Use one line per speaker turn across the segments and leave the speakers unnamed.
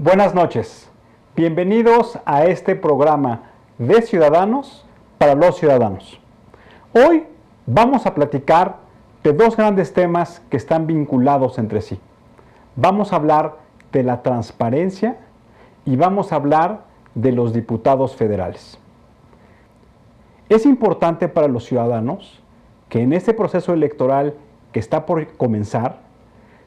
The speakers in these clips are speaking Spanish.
Buenas noches, bienvenidos a este programa de Ciudadanos para los Ciudadanos. Hoy vamos a platicar de dos grandes temas que están vinculados entre sí. Vamos a hablar de la transparencia y vamos a hablar de los diputados federales. Es importante para los ciudadanos que en este proceso electoral que está por comenzar,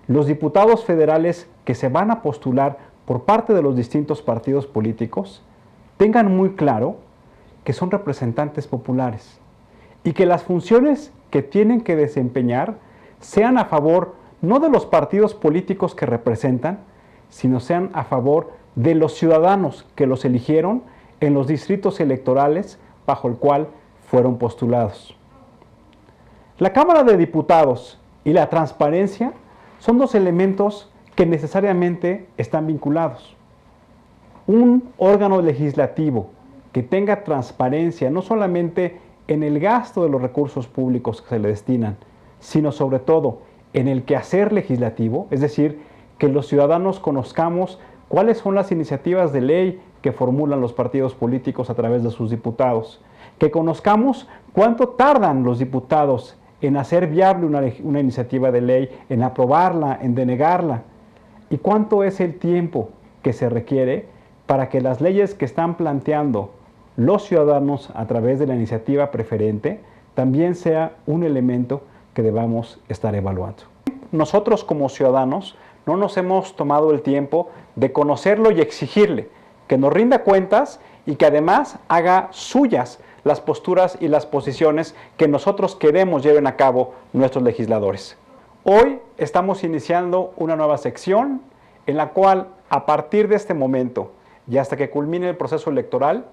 los diputados federales que se van a postular por parte de los distintos partidos políticos tengan muy claro que son representantes populares y que las funciones que tienen que desempeñar sean a favor no de los partidos políticos que representan, sino sean a favor de los ciudadanos que los eligieron en los distritos electorales bajo el cual fueron postulados. La Cámara de Diputados y la transparencia son dos elementos que necesariamente están vinculados. Un órgano legislativo que tenga transparencia no solamente en el gasto de los recursos públicos que se le destinan, sino sobre todo en el quehacer legislativo, es decir, que los ciudadanos conozcamos cuáles son las iniciativas de ley que formulan los partidos políticos a través de sus diputados, que conozcamos cuánto tardan los diputados en hacer viable una iniciativa de ley, en aprobarla, en denegarla, y cuánto es el tiempo que se requiere para que las leyes que están planteando los ciudadanos a través de la iniciativa preferente también sea un elemento que debamos estar evaluando. Nosotros como ciudadanos no nos hemos tomado el tiempo de conocerlo y exigirle que nos rinda cuentas y que además haga suyas las posturas y las posiciones que nosotros queremos lleven a cabo nuestros legisladores. Hoy estamos iniciando una nueva sección en la cual, a partir de este momento y hasta que culmine el proceso electoral,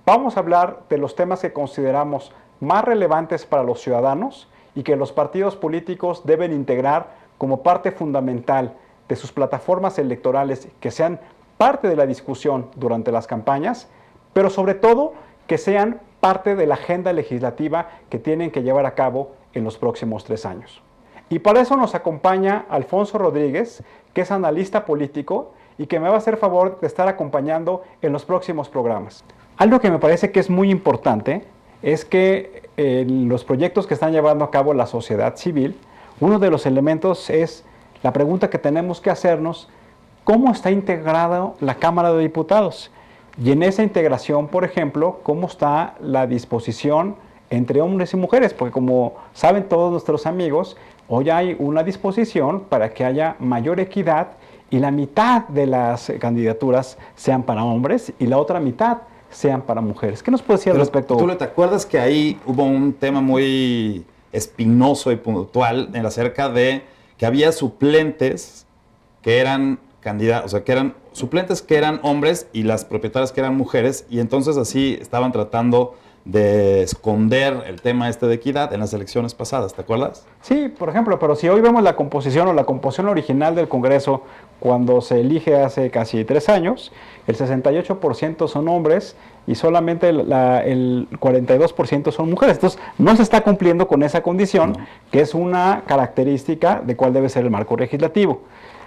vamos a hablar de los temas que consideramos más relevantes para los ciudadanos y que los partidos políticos deben integrar como parte fundamental de sus plataformas electorales, que sean parte de la discusión durante las campañas, pero sobre todo que sean parte de la agenda legislativa que tienen que llevar a cabo en los próximos 3 años. Y para eso nos acompaña Alfonso Rodríguez, que es analista político y que me va a hacer favor de estar acompañando en los próximos programas. Algo que me parece que es muy importante es que en los proyectos que están llevando a cabo la sociedad civil, uno de los elementos es la pregunta que tenemos que hacernos: ¿cómo está integrada la Cámara de Diputados? Y en esa integración, por ejemplo, ¿cómo está la disposición entre hombres y mujeres? Porque como saben todos nuestros amigos, hoy hay una disposición para que haya mayor equidad y la mitad de las candidaturas sean para hombres y la otra mitad sean para mujeres. ¿Qué nos puede decir al respecto?
¿Tú te acuerdas que ahí hubo un tema muy espinoso y puntual acerca de que había suplentes que eran candidatos, o sea, que eran suplentes que eran hombres y las propietarias que eran mujeres, y entonces así estaban tratando de esconder el tema de equidad en las elecciones pasadas, ¿te acuerdas?
Sí, por ejemplo, pero si hoy vemos la composición o la composición original del Congreso cuando se elige hace casi 3 años, el 68% son hombres y solamente el 42% son mujeres. Entonces, no se está cumpliendo con esa condición, que es una característica de cuál debe ser el marco legislativo.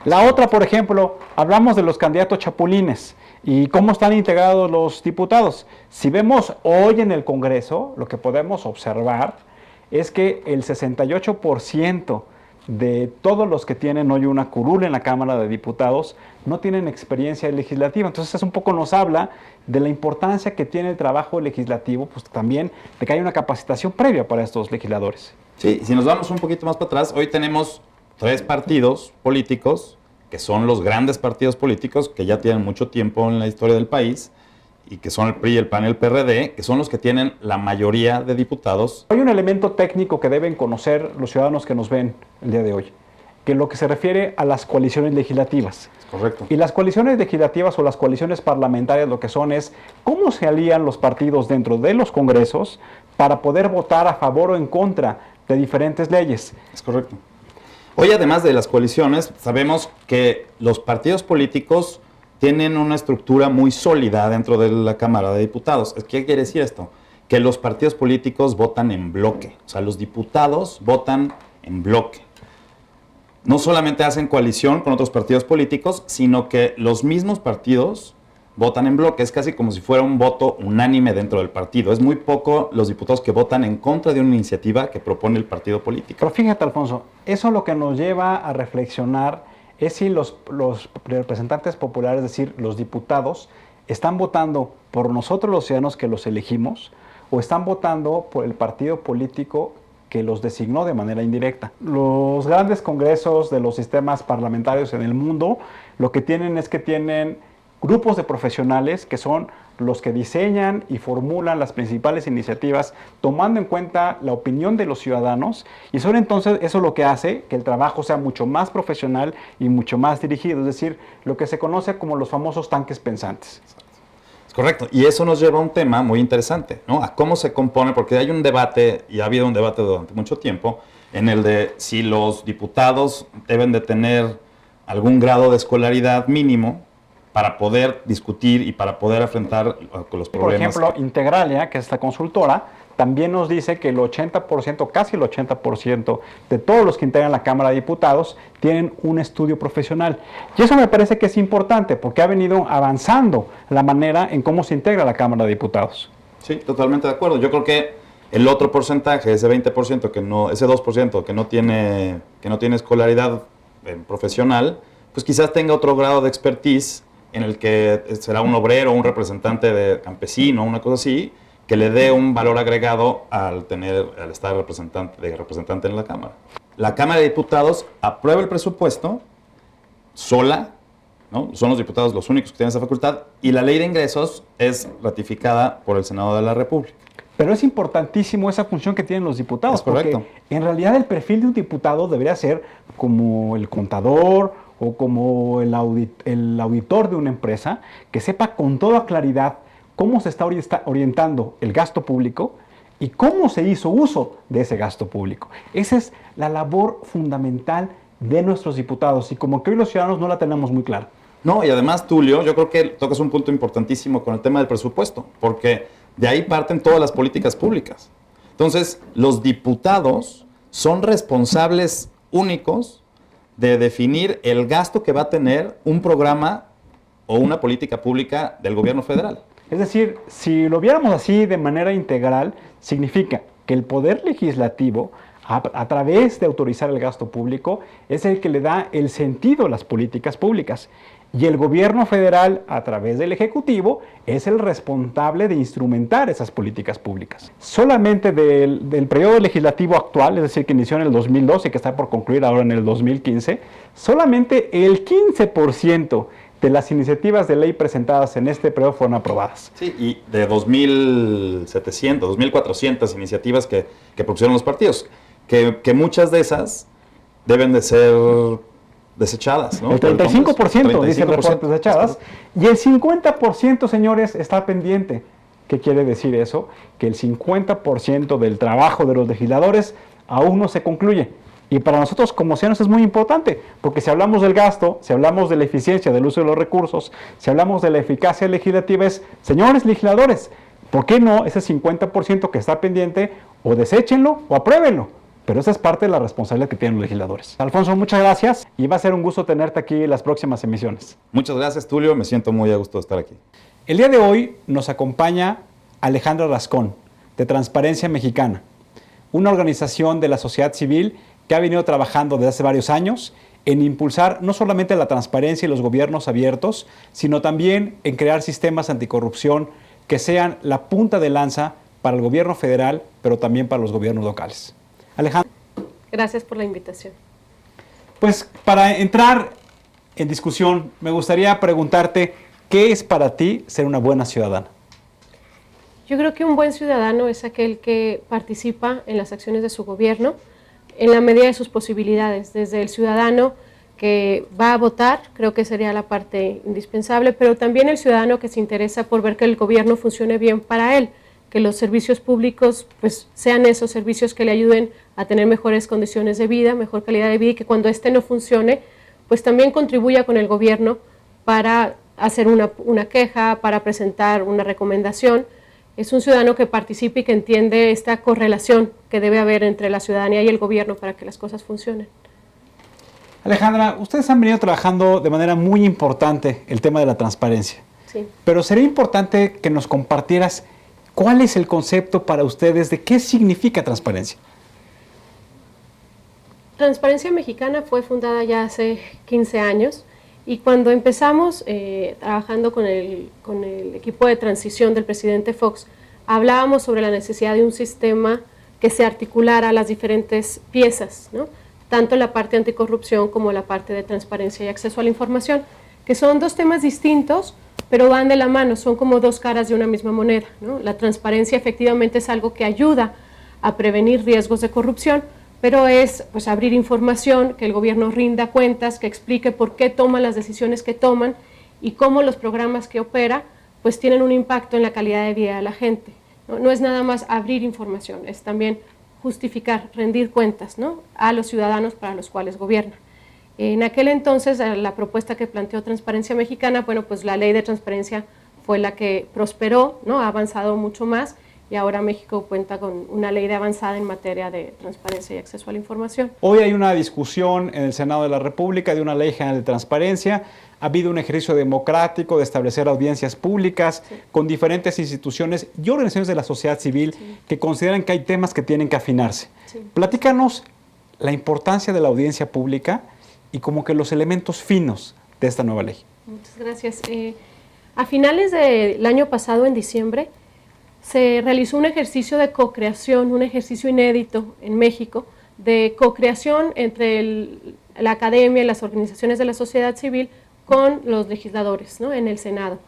La otra, por ejemplo, hablamos de los candidatos chapulines y cómo están integrados los diputados. Si vemos hoy en el Congreso, lo que podemos observar es que el 68% de todos los que tienen hoy una curul en la Cámara de Diputados no tienen experiencia legislativa. Entonces, eso un poco nos habla de la importancia que tiene el trabajo legislativo, pues también de que hay una capacitación previa para estos legisladores.
Sí, si nos vamos un poquito más para atrás, hoy tenemos 3 partidos políticos, que son los grandes partidos políticos que ya tienen mucho tiempo en la historia del país, y que son el PRI, el PAN y el PRD, que son los que tienen la mayoría de diputados.
Hay un elemento técnico que deben conocer los ciudadanos que nos ven el día de hoy, que es lo que se refiere a las coaliciones legislativas.
Correcto.
Y las coaliciones legislativas o las coaliciones parlamentarias lo que son es cómo se alían los partidos dentro de los congresos para poder votar a favor o en contra de diferentes leyes.
Es correcto. Hoy, además de las coaliciones, sabemos que los partidos políticos tienen una estructura muy sólida dentro de la Cámara de Diputados. ¿Qué quiere decir esto? Que los partidos políticos votan en bloque. O sea, los diputados votan en bloque. no solamente hacen coalición con otros partidos políticos, sino que los mismos partidos votan en bloque. Es casi como si fuera un voto unánime dentro del partido. Es muy poco los diputados que votan en contra de una iniciativa que propone el partido político.
Pero fíjate, Alfonso, eso lo que nos lleva a reflexionar es si los representantes populares, es decir, los diputados, están votando por nosotros los ciudadanos que los elegimos o están votando por el partido político que los designó de manera indirecta. Los grandes congresos de los sistemas parlamentarios en el mundo lo que tienen es que tienen grupos de profesionales que son los que diseñan y formulan las principales iniciativas tomando en cuenta la opinión de los ciudadanos y son entonces eso lo que hace que el trabajo sea mucho más profesional y mucho más dirigido, es decir, lo que se conoce como los famosos tanques pensantes.
Correcto, y eso nos lleva a un tema muy interesante, ¿no? A cómo se compone, porque hay un debate, y ha habido un debate durante mucho tiempo, en el de si los diputados deben de tener algún grado de escolaridad mínimo para poder discutir y para poder enfrentar los problemas.
Por ejemplo, Integralia, que es esta consultora, también nos dice que el 80%, casi el 80% de todos los que integran la Cámara de Diputados tienen un estudio profesional. Y eso me parece que es importante porque ha venido avanzando la manera en cómo se integra la Cámara de Diputados.
Sí, totalmente de acuerdo. Yo creo que el otro porcentaje, ese 20% que no, ese 2% que no tiene escolaridad profesional, pues quizás tenga otro grado de expertise en el que será un obrero, un representante de campesino, una cosa así, que le dé un valor agregado al estar representante en la Cámara. La Cámara de Diputados aprueba el presupuesto sola, ¿no? Son los diputados los únicos que tienen esa facultad, y la ley de ingresos es ratificada por el Senado de la República.
Pero es importantísimo esa función que tienen los diputados, porque en realidad el perfil de un diputado debería ser como el contador o como el auditor de una empresa, que sepa con toda claridad cómo se está orientando el gasto público y cómo se hizo uso de ese gasto público. Esa es la labor fundamental de nuestros diputados y como que hoy los ciudadanos no la tenemos muy clara.
No, y además, Tulio, yo creo que tocas un punto importantísimo con el tema del presupuesto, porque de ahí parten todas las políticas públicas. Entonces, los diputados son responsables únicos de definir el gasto que va a tener un programa o una política pública del gobierno federal.
Es decir, si lo viéramos así de manera integral, significa que el Poder Legislativo, a través de autorizar el gasto público, es el que le da el sentido a las políticas públicas. Y el gobierno federal, a través del Ejecutivo, es el responsable de instrumentar esas políticas públicas. Solamente del periodo legislativo actual, es decir, que inició en el 2012 y que está por concluir ahora en el 2015, solamente el 15% de las iniciativas de ley presentadas en este periodo fueron aprobadas.
Sí, y de 2.700, 2.400 iniciativas que propusieron los partidos, que muchas de esas deben de ser desechadas, ¿no?
El 35% dice el reporte desechadas, y el 50%, señores, está pendiente. ¿Qué quiere decir eso? Que el 50% del trabajo de los legisladores aún no se concluye. Y para nosotros como ciudadanos es muy importante, porque si hablamos del gasto, si hablamos de la eficiencia del uso de los recursos, si hablamos de la eficacia legislativa, es, señores legisladores, ¿por qué no ese 50% que está pendiente o deséchenlo o apruébenlo? Pero esa es parte de la responsabilidad que tienen los legisladores. Alfonso, muchas gracias y va a ser un gusto tenerte aquí en las próximas emisiones.
Muchas gracias, Tulio, me siento muy a gusto de estar aquí.
El día de hoy nos acompaña Alejandra Rascón, de Transparencia Mexicana, una organización de la sociedad civil que ha venido trabajando desde hace varios años en impulsar no solamente la transparencia y los gobiernos abiertos, sino también en crear sistemas anticorrupción que sean la punta de lanza para el gobierno federal, pero también para los gobiernos locales. Alejandra.
Gracias por la invitación.
Pues para entrar en discusión, me gustaría preguntarte, ¿qué es para ti ser una buena ciudadana?
Yo creo que un buen ciudadano es aquel que participa en las acciones de su gobierno en la medida de sus posibilidades, desde el ciudadano que va a votar, creo que sería la parte indispensable, pero también el ciudadano que se interesa por ver que el gobierno funcione bien para él, que los servicios públicos pues, sean esos servicios que le ayuden a tener mejores condiciones de vida, mejor calidad de vida, y que cuando este no funcione, pues también contribuya con el gobierno para hacer una queja, para presentar una recomendación. Es un ciudadano que participe y que entiende esta correlación que debe haber entre la ciudadanía y el gobierno para que las cosas funcionen.
Alejandra, ustedes han venido trabajando de manera muy importante el tema de la transparencia.
Sí.
Pero sería importante que nos compartieras cuál es el concepto para ustedes de qué significa transparencia.
Transparencia Mexicana fue fundada ya hace 15 años y cuando empezamos trabajando con el equipo de transición del presidente Fox, hablábamos sobre la necesidad de un sistema que se articulara a las diferentes piezas, ¿no? Tanto la parte anticorrupción como la parte de transparencia y acceso a la información, que son dos temas distintos, pero van de la mano, son como dos caras de una misma moneda, ¿no? La transparencia efectivamente es algo que ayuda a prevenir riesgos de corrupción, pero es pues, abrir información, que el gobierno rinda cuentas, que explique por qué toma las decisiones que toman y cómo los programas que opera pues, tienen un impacto en la calidad de vida de la gente. No es nada más abrir información, es también justificar, rendir cuentas, ¿no? A los ciudadanos para los cuales gobierna. En aquel entonces, la propuesta que planteó Transparencia Mexicana, bueno, pues la ley de transparencia fue la que prosperó, ¿no? Ha avanzado mucho más y ahora México cuenta con una ley de avanzada en materia de transparencia y acceso a la información.
Hoy hay una discusión en el Senado de la República de una ley general de transparencia. Ha habido un ejercicio democrático de establecer audiencias públicas con diferentes instituciones y organizaciones de la sociedad civil que consideran que hay temas que tienen que afinarse. Platícanos la importancia de la audiencia pública y como que los elementos finos de esta nueva ley.
Muchas gracias. A finales del año pasado, en diciembre, se realizó un ejercicio de co-creación, un ejercicio inédito en México, de co-creación entre la academia y las organizaciones de la sociedad civil con los legisladores, ¿no? En el Senado.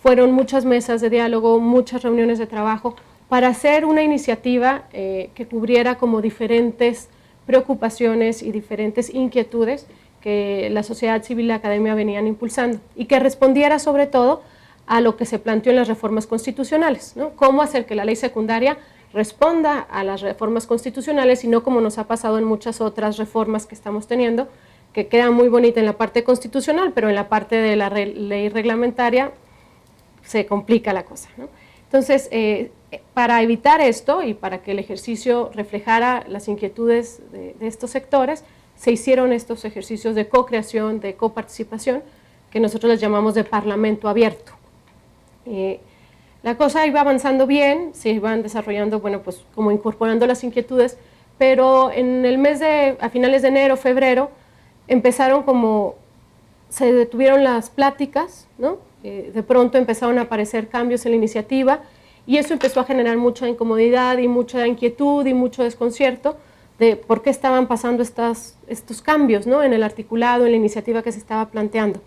Fueron muchas mesas de diálogo, muchas reuniones de trabajo para hacer una iniciativa que cubriera como diferentes preocupaciones y diferentes inquietudes que la sociedad civil y la academia venían impulsando y que respondiera sobre todo a lo que se planteó en las reformas constitucionales, ¿no? Cómo hacer que la ley secundaria responda a las reformas constitucionales y no como nos ha pasado en muchas otras reformas que estamos teniendo, que queda muy bonita en la parte constitucional, pero en la parte de la ley reglamentaria se complica la cosa, ¿no? Entonces, para evitar esto y para que el ejercicio reflejara las inquietudes de estos sectores, se hicieron estos ejercicios de co-creación, de coparticipación, que nosotros les llamamos de parlamento abierto. La cosa iba avanzando bien, se iban desarrollando, bueno, pues como incorporando las inquietudes, pero en el mes a finales de enero, febrero, empezaron como, se detuvieron las pláticas, ¿no? De pronto empezaron a aparecer cambios en la iniciativa y eso empezó a generar mucha incomodidad y mucha inquietud y mucho desconcierto de por qué estaban pasando estos cambios, ¿no? En el articulado, en la iniciativa que se estaba planteando.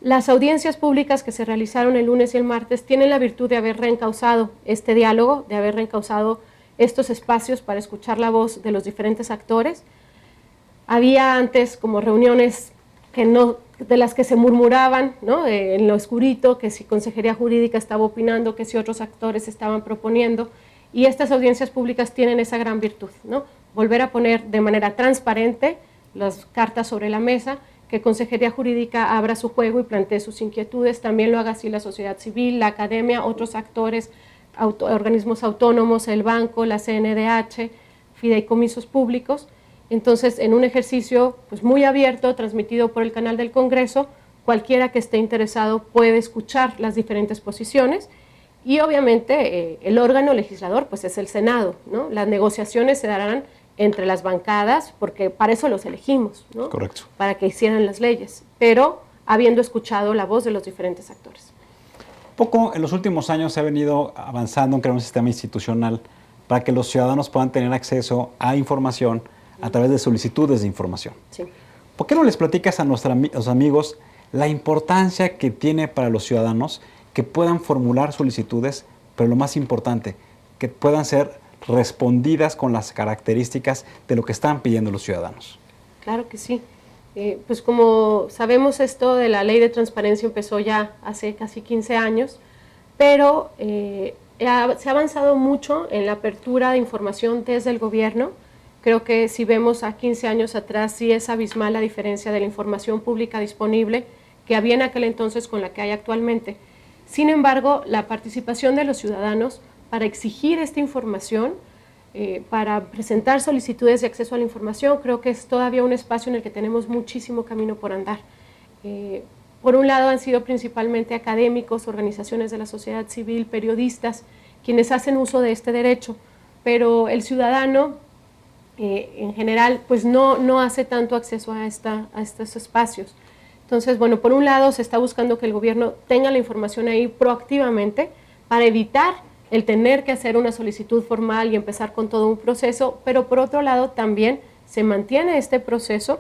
Las audiencias públicas que se realizaron el lunes y el martes tienen la virtud de haber reencauzado este diálogo, de haber reencauzado estos espacios para escuchar la voz de los diferentes actores. Había antes como reuniones de las que se murmuraban, ¿no? En lo oscurito, que si Consejería Jurídica estaba opinando, que si otros actores estaban proponiendo, y estas audiencias públicas tienen esa gran virtud, ¿no? Volver a poner de manera transparente las cartas sobre la mesa, que Consejería Jurídica abra su juego y plantee sus inquietudes, también lo haga así la sociedad civil, la academia, otros actores, organismos autónomos, el banco, la CNDH, fideicomisos públicos. Entonces, en un ejercicio pues, muy abierto, transmitido por el canal del Congreso, cualquiera que esté interesado puede escuchar las diferentes posiciones y obviamente el órgano legislador pues, es el Senado, ¿no? Las negociaciones se darán entre las bancadas, porque para eso los elegimos, ¿no?
Correcto.
Para que hicieran las leyes, pero habiendo escuchado la voz de los diferentes actores.
Poco en los últimos años se ha venido avanzando en crear un sistema institucional para que los ciudadanos puedan tener acceso a información a través de solicitudes de información.
Sí.
¿Por qué no les platicas a nuestros amigos la importancia que tiene para los ciudadanos que puedan formular solicitudes, pero lo más importante, que puedan ser respondidas con las características de lo que están pidiendo los ciudadanos?
Claro que sí. Pues como sabemos, esto de la ley de transparencia empezó ya hace casi 15 años, pero se ha avanzado mucho en la apertura de información desde el gobierno. Creo que si vemos a 15 años atrás, sí es abismal la diferencia de la información pública disponible que había en aquel entonces con la que hay actualmente. Sin embargo, la participación de los ciudadanos para exigir esta información para presentar solicitudes de acceso a la información. Creo que es todavía un espacio en el que tenemos muchísimo camino por andar. Por un lado han sido principalmente académicos, organizaciones de la sociedad civil, periodistas, quienes hacen uso de este derecho, pero el ciudadano en general pues no hace tanto acceso a estos espacios. Entonces, bueno, por un lado se está buscando que el gobierno tenga la información ahí proactivamente para evitar el tener que hacer una solicitud formal y empezar con todo un proceso, pero por otro lado también se mantiene este proceso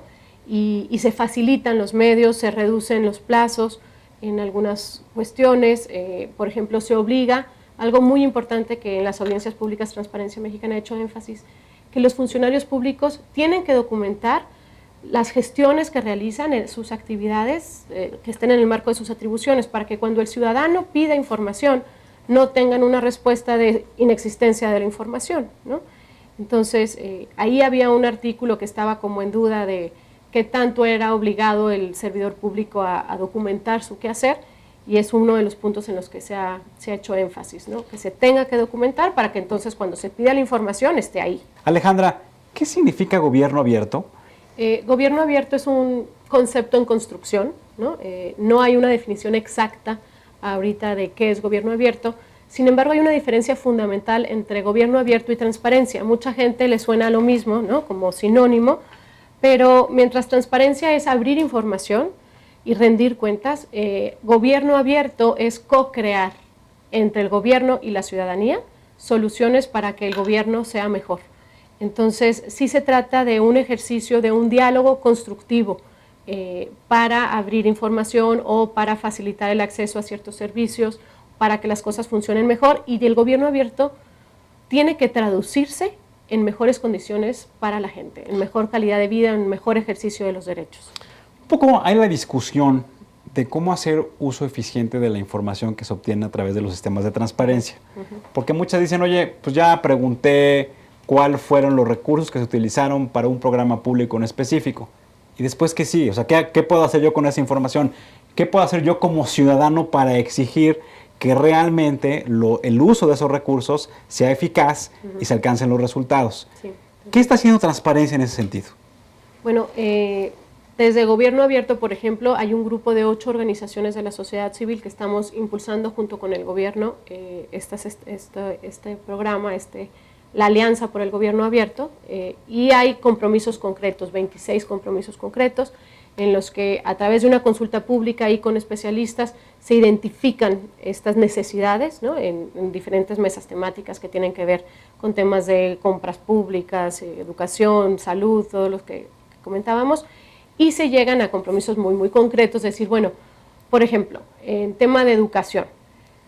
y se facilitan los medios, se reducen los plazos en algunas cuestiones. Por ejemplo, se obliga, algo muy importante que en las audiencias públicas Transparencia Mexicana ha hecho énfasis, que los funcionarios públicos tienen que documentar las gestiones que realizan en sus actividades, que estén en el marco de sus atribuciones, para que cuando el ciudadano pida información no tengan una respuesta de inexistencia de la información, ¿no? Entonces, ahí había un artículo que estaba como en duda de qué tanto era obligado el servidor público a documentar su quehacer, y es uno de los puntos en los que se ha hecho énfasis, ¿no? Que se tenga que documentar para que entonces cuando se pida la información esté ahí.
Alejandra, ¿qué significa gobierno abierto?
Gobierno abierto es un concepto en construcción, ¿no? No hay una definición exacta ahorita de qué es gobierno abierto. Sin embargo, hay una diferencia fundamental entre gobierno abierto y transparencia. Mucha gente le suena a lo mismo, ¿no? Como sinónimo, pero mientras transparencia es abrir información y rendir cuentas, gobierno abierto es co-crear entre el gobierno y la ciudadanía soluciones para que el gobierno sea mejor. Entonces, sí se trata de un ejercicio, de un diálogo constructivo para abrir información o para facilitar el acceso a ciertos servicios, para que las cosas funcionen mejor, y el gobierno abierto tiene que traducirse en mejores condiciones para la gente, en mejor calidad de vida, en mejor ejercicio de los derechos.
Un poco hay la discusión de cómo hacer uso eficiente de la información que se obtiene a través de los sistemas de transparencia. Porque muchas dicen, oye, pues ya pregunté cuáles fueron los recursos que se utilizaron para un programa público en específico. Y después, ¿qué sigue? O sea, ¿qué puedo hacer yo con esa información? ¿Qué puedo hacer yo como ciudadano para exigir que realmente el uso de esos recursos sea eficaz y se alcancen los resultados?
Sí.
¿Qué está haciendo transparencia en ese sentido?
Bueno, desde Gobierno Abierto, por ejemplo, hay un grupo de 8 organizaciones de la sociedad civil que estamos impulsando junto con el gobierno este programa, la Alianza por el Gobierno Abierto, y hay compromisos concretos, 26 compromisos concretos, en los que a través de una consulta pública y con especialistas se identifican estas necesidades, ¿no? en diferentes mesas temáticas que tienen que ver con temas de compras públicas, educación, salud, todos los que comentábamos, y se llegan a compromisos muy, muy concretos, es decir, bueno, por ejemplo, en tema de educación,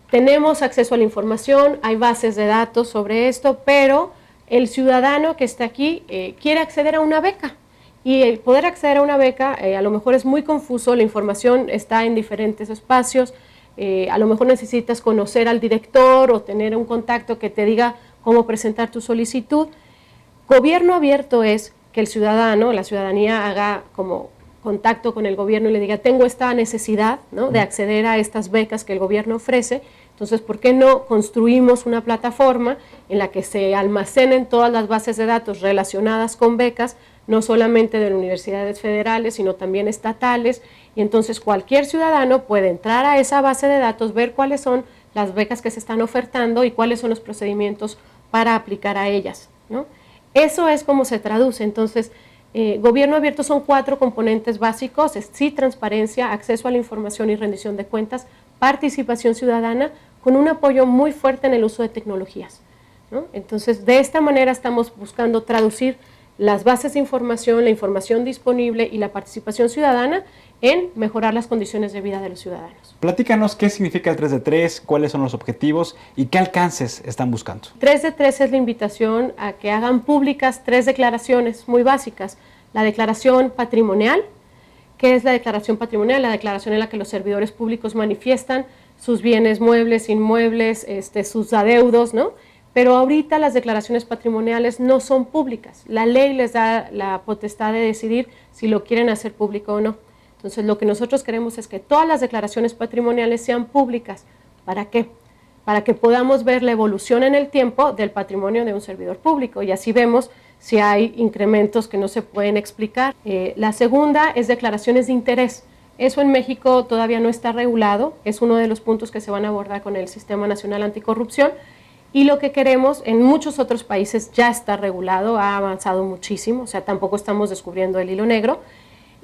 tenemos acceso a la información, hay bases de datos sobre esto, pero el ciudadano que está aquí quiere acceder a una beca, y el poder acceder a una beca a lo mejor es muy confuso, la información está en diferentes espacios, a lo mejor necesitas conocer al director o tener un contacto que te diga cómo presentar tu solicitud. Gobierno abierto es que el ciudadano, la ciudadanía haga como contacto con el gobierno y le diga, tengo esta necesidad, ¿no? de acceder a estas becas que el gobierno ofrece. Entonces, ¿por qué no construimos una plataforma en la que se almacenen todas las bases de datos relacionadas con becas, no solamente de las universidades federales, sino también estatales, y entonces cualquier ciudadano puede entrar a esa base de datos, ver cuáles son las becas que se están ofertando y cuáles son los procedimientos para aplicar a ellas, ¿no? Eso es como se traduce. Entonces, Gobierno Abierto son 4 componentes básicos: sí, transparencia, acceso a la información y rendición de cuentas, participación ciudadana, con un apoyo muy fuerte en el uso de tecnologías, ¿no? Entonces, de esta manera estamos buscando traducir las bases de información, la información disponible y la participación ciudadana en mejorar las condiciones de vida de los ciudadanos.
Platícanos qué significa el 3 de 3, cuáles son los objetivos y qué alcances están buscando.
3 de 3 es la invitación a que hagan públicas 3 declaraciones muy básicas. La declaración patrimonial. ¿Qué es la declaración patrimonial? La declaración en la que los servidores públicos manifiestan sus bienes muebles, inmuebles, sus adeudos, ¿no? Pero ahorita las declaraciones patrimoniales no son públicas. La ley les da la potestad de decidir si lo quieren hacer público o no. Entonces, lo que nosotros queremos es que todas las declaraciones patrimoniales sean públicas. ¿Para qué? para que podamos ver la evolución en el tiempo del patrimonio de un servidor público y así vemos si hay incrementos que no se pueden explicar. La segunda es declaraciones de interés. Eso en México todavía no está regulado, es uno de los puntos que se van a abordar con el Sistema Nacional Anticorrupción y lo que queremos en muchos otros países ya está regulado, ha avanzado muchísimo, o sea, tampoco estamos descubriendo el hilo negro.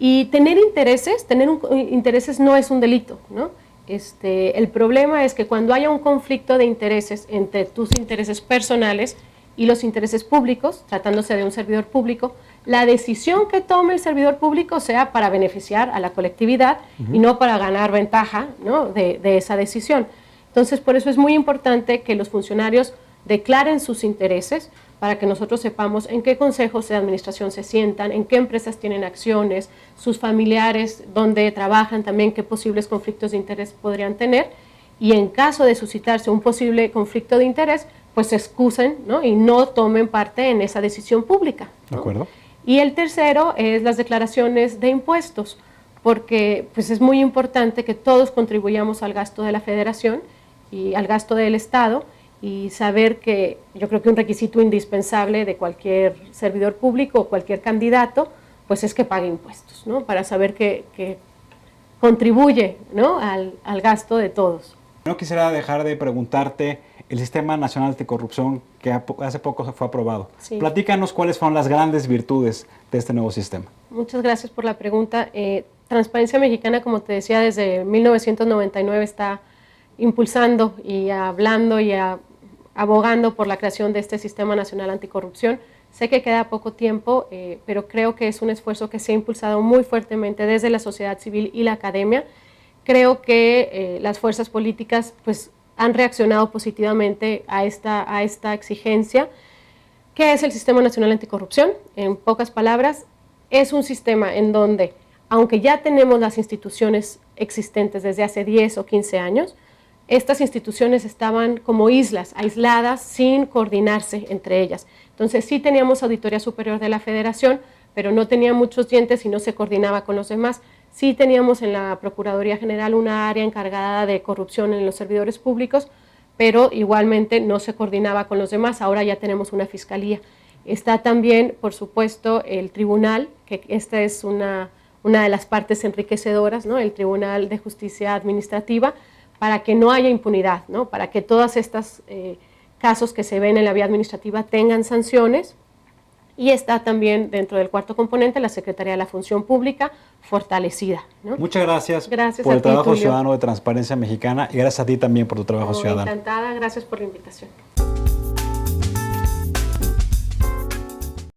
Y tener intereses no es un delito, ¿no? El problema es que cuando haya un conflicto de intereses entre tus intereses personales y los intereses públicos, tratándose de un servidor público, la decisión que tome el servidor público sea para beneficiar a la colectividad y no para ganar ventaja, ¿no?, de esa decisión. Entonces, por eso es muy importante que los funcionarios declaren sus intereses para que nosotros sepamos en qué consejos de administración se sientan, en qué empresas tienen acciones, sus familiares, dónde trabajan también, qué posibles conflictos de interés podrían tener, y en caso de suscitarse un posible conflicto de interés, pues se excusen, ¿no?, y no tomen parte en esa decisión pública, ¿no?
De acuerdo.
Y el tercero es las declaraciones de impuestos, porque pues es muy importante que todos contribuyamos al gasto de la Federación y al gasto del Estado, y saber que yo creo que un requisito indispensable de cualquier servidor público o cualquier candidato, pues es que pague impuestos, ¿no?, para saber que contribuye, ¿no?, al gasto de todos.
No quisiera dejar de preguntarte el Sistema Nacional Anticorrupción que hace poco fue aprobado.
Sí.
Platícanos cuáles fueron las grandes virtudes de este nuevo sistema.
Muchas gracias por la pregunta. Transparencia Mexicana, como te decía, desde 1999 está impulsando y hablando y abogando por la creación de este Sistema Nacional Anticorrupción. Sé que queda poco tiempo, pero creo que es un esfuerzo que se ha impulsado muy fuertemente desde la sociedad civil y la academia. Creo que las fuerzas políticas pues, han reaccionado positivamente a esta exigencia. ¿Qué es el Sistema Nacional Anticorrupción? En pocas palabras, es un sistema en donde, aunque ya tenemos las instituciones existentes desde hace 10 o 15 años, estas instituciones estaban como islas, aisladas, sin coordinarse entre ellas. Entonces sí teníamos Auditoría Superior de la Federación, pero no tenía muchos dientes y no se coordinaba con los demás. Sí teníamos en la Procuraduría General una área encargada de corrupción en los servidores públicos, pero igualmente no se coordinaba con los demás. Ahora ya tenemos una fiscalía. Está también, por supuesto, el tribunal, que esta es una de las partes enriquecedoras, ¿no?, el Tribunal de Justicia Administrativa, para que no haya impunidad, ¿no?, para que todos estos casos que se ven en la vía administrativa tengan sanciones. Y está también dentro del cuarto componente la Secretaría de la Función Pública fortalecida, ¿no?
Muchas gracias,
Gracias
por
a
el
ti,
trabajo
Tulio.
ciudadano de Transparencia Mexicana y gracias a ti también por tu trabajo ciudadano.
Encantada, gracias por la invitación.